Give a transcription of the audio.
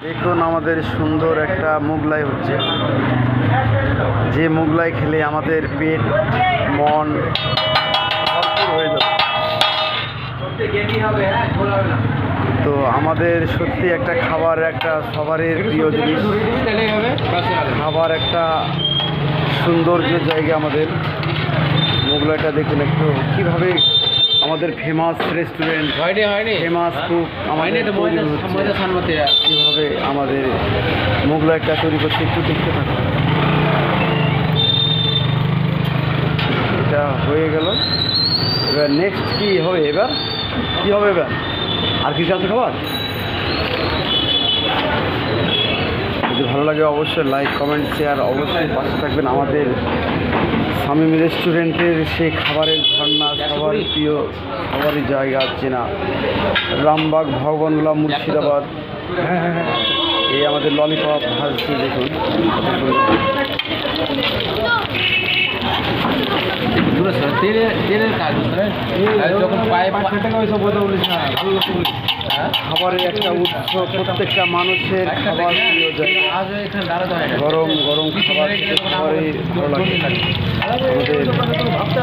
দেখুন আমাদের সুন্দর একটা মোগলাই হচ্ছে, যে মোগলাই খেলে আমাদের পেট মন ভরপুর হয়ে যাবে। তো আমাদের সত্যি একটা খাবার একটা সবারই প্রিয় জিনিস, খাবার একটা সৌন্দর্য জায়গা আমাদের। মোগলাইটা দেখুন একটু কীভাবে আমাদের ফেমাস রেস্টুরেন্ট, ফেমাস কুক আমাদের কীভাবে আমাদের মোগলাইটা তৈরি করছে একটু দেখতে থাকুন। এটা হয়ে গেল, এবার নেক্সট কী হবে? এবার কী হবে? এবার আর কিছু আছে খাবার? যদি ভালো লাগে অবশ্যই লাইক কমেন্ট শেয়ার, অবশ্যই পাশে থাকবেন। আমাদের শামীম রেস্টুরেন্টের সেই খাবারের ঝর্ণা সবার প্রিয়, সবারই জায়গা চেনা, রামবাগ, ভগবানগোলা, মুর্শিদাবাদ। এই আমাদের ললিপপ ভাজছে দেখুন। খাবারের একটা উৎস, প্রত্যেকটা মানুষের খাবার প্রিয় জায়গা। গরম গরম খাবার খেতে সবারই ভালো লাগে। আমাদের